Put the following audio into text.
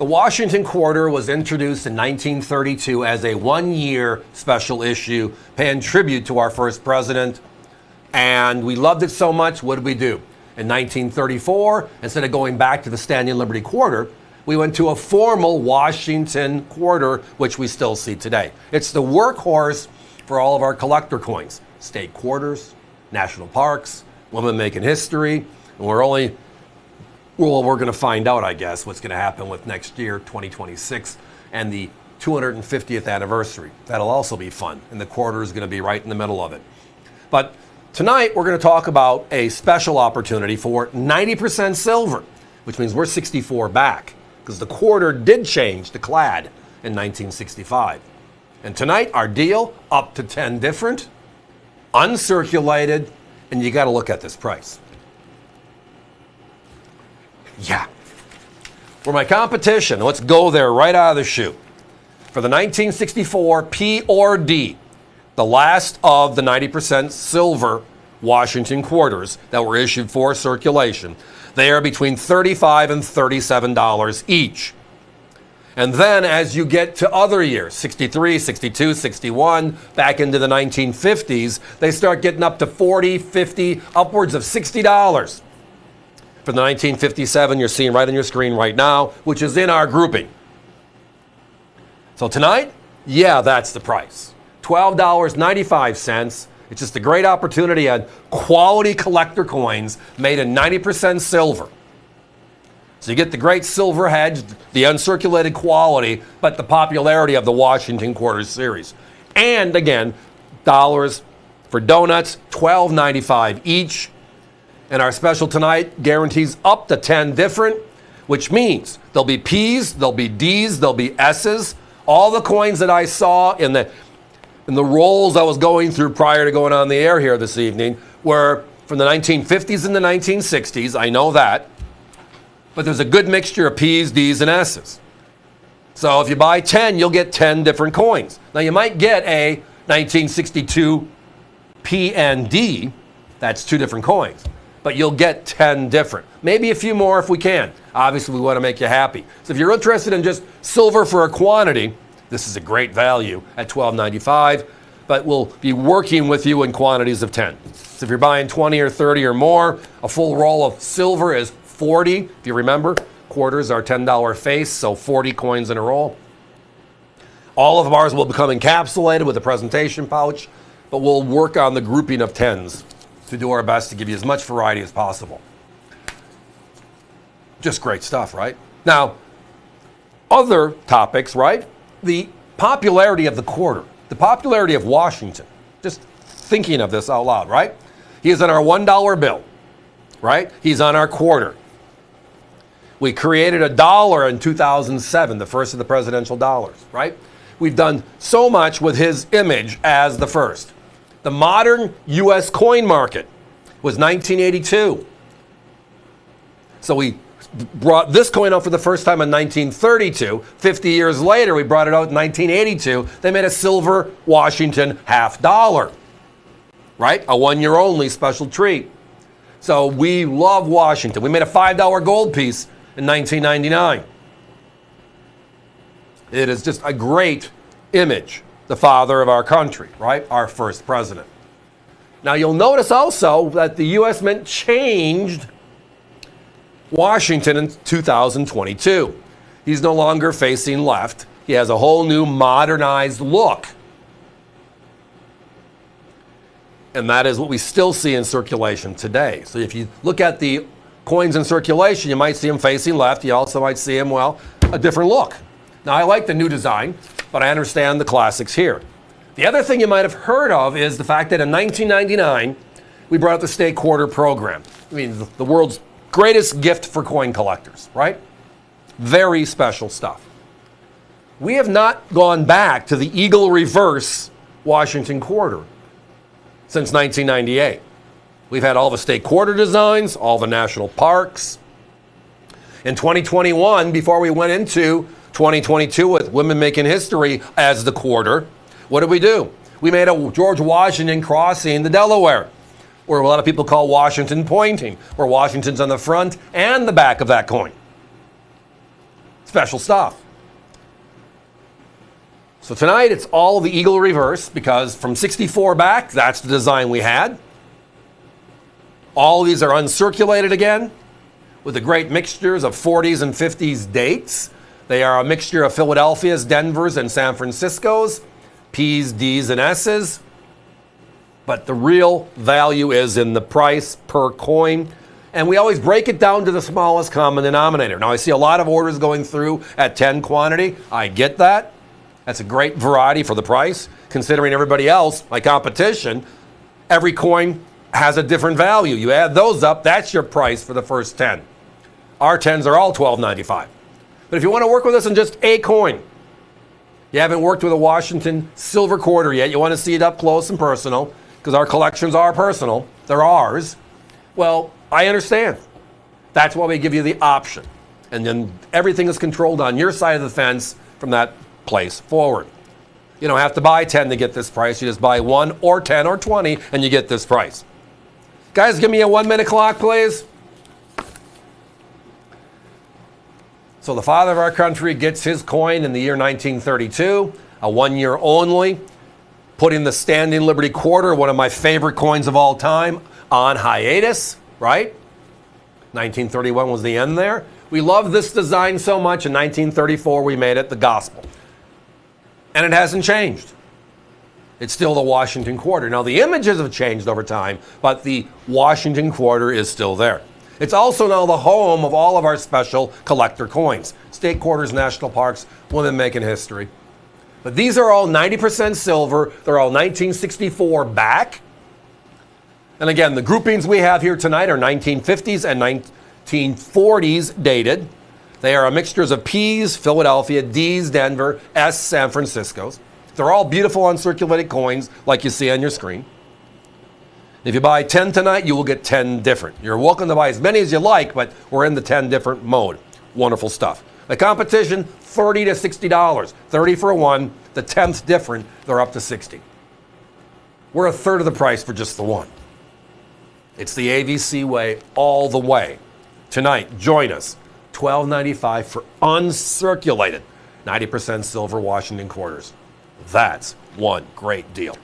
The Washington Quarter was introduced in 1932 as a one-year special issue paying tribute to our first president. And we loved it so much, what did we do? In 1934, instead of going back to the Standing Liberty Quarter, we went to a formal Washington Quarter, which we still see today. It's the workhorse for all of our collector coins. State quarters, national parks, women making history. And we're going to find out, I guess, what's going to happen with next year, 2026, and the 250th anniversary. That'll also be fun, and the quarter is going to be right in the middle of it. But tonight, we're going to talk about a special opportunity for 90% silver, which means we're 64 back, because the quarter did change to clad in 1965. And tonight, our deal, up to 10 different, uncirculated, and you got to look at this price. Yeah. For my competition, let's go there right out of the chute. For the 1964 P or D, the last of the 90% silver Washington quarters that were issued for circulation, they are between $35 and $37 each. And then as you get to other years, 63, 62, 61, back into the 1950s, they start getting up to 40, 50, upwards of $60. For the 1957, you're seeing right on your screen right now, which is in our grouping. So tonight, yeah, that's the price. $12.95. It's just a great opportunity on quality collector coins made in 90% silver. So you get the great silver hedge, the uncirculated quality, but the popularity of the Washington Quarter series. And again, dollars for donuts, $12.95 each. And our special tonight guarantees up to 10 different, which means there'll be P's, there'll be D's, there'll be S's. All the coins that I saw in the rolls I was going through prior to going on the air here this evening were from the 1950s and the 1960s. I know that. But there's a good mixture of P's, D's, and S's. So if you buy 10, you'll get 10 different coins. Now you might get a 1962 P and D. That's two different coins. But you'll get 10 different. Maybe a few more if we can. Obviously, we want to make you happy. So if you're interested in just silver for a quantity, this is a great value at $12.95, but we'll be working with you in quantities of 10. So if you're buying 20 or 30 or more, a full roll of silver is $40. If you remember, quarters are $10 face, so 40 coins in a roll. All of ours will become encapsulated with a presentation pouch, but we'll work on the grouping of 10s to do our best to give you as much variety as possible. Just great stuff, right? Now, other topics, right? The popularity of the quarter, the popularity of Washington. Just thinking of this out loud, right? He is on our $1 bill, right? He's on our quarter. We created $1 in 2007, the first of the presidential dollars, right? We've done so much with his image as the first. The modern U.S. coin market was 1982. So we brought this coin out for the first time in 1932. 50 years later, we brought it out in 1982. They made a silver Washington $50, right? A one-year only special treat. So we love Washington. We made a $5 gold piece in 1999. It is just a great image. The father of our country, right? Our first president. Now you'll notice also that the U.S. Mint changed Washington in 2022. He's no longer facing left. He has a whole new modernized look. And that is what we still see in circulation today. So if you look at the coins in circulation, you might see him facing left. You also might see him, well, a different look. Now I like the new design, but I understand the classics here. The other thing you might have heard of is the fact that in 1999, we brought out the state quarter program. I mean, the world's greatest gift for coin collectors, right? Very special stuff. We have not gone back to the Eagle Reverse Washington Quarter since 1998. We've had all the state quarter designs, all the national parks. In 2021, before we went into 2022 with women making history as the quarter, what did we do? We made a George Washington crossing the Delaware, or a lot of people call Washington pointing, where Washington's on the front and the back of that coin. Special stuff. So tonight it's all the Eagle reverse, because from 64 back, that's the design we had. All these are uncirculated again, with the great mixtures of 40s and 50s dates. They are a mixture of Philadelphia's, Denver's, and San Francisco's, P's, D's, and S's. But the real value is in the price per coin. And we always break it down to the smallest common denominator. Now, I see a lot of orders going through at 10 quantity. I get that. That's a great variety for the price. Considering everybody else, my competition, every coin has a different value. You add those up, that's your price for the first 10. Our 10s are all $12.95. But if you want to work with us on just a coin, you haven't worked with a Washington silver quarter yet, you want to see it up close and personal, because our collections are personal, they're ours, well, I understand. That's why we give you the option. And then everything is controlled on your side of the fence from that place forward. You don't have to buy 10 to get this price. You just buy 1 or 10 or 20 and you get this price. Guys, give me a 1-minute clock, please. So the father of our country gets his coin in the year 1932, a 1 year only, putting the Standing Liberty Quarter, one of my favorite coins of all time, on hiatus, right? 1931 was the end there. We love this design so much, in 1934 we made it the gospel. And it hasn't changed. It's still the Washington Quarter. Now, the images have changed over time, but the Washington Quarter is still there. It's also now the home of all of our special collector coins. State quarters, national parks, women making history. But these are all 90% silver. They're all 1964 back. And again, the groupings we have here tonight are 1950s and 1940s dated. They are a mixtures of P's, Philadelphia, D's, Denver, S, San Francisco's. They're all beautiful uncirculated coins like you see on your screen. If you buy 10 tonight, you will get 10 different. You're welcome to buy as many as you like, but we're in the 10 different mode. Wonderful stuff. The competition, $30 to $60. 30 for a 1, the 10th different, they're up to 60. We're a third of the price for just the 1. It's the AVC way all the way. Tonight, join us. $12.95 for uncirculated 90% silver Washington quarters. That's one great deal.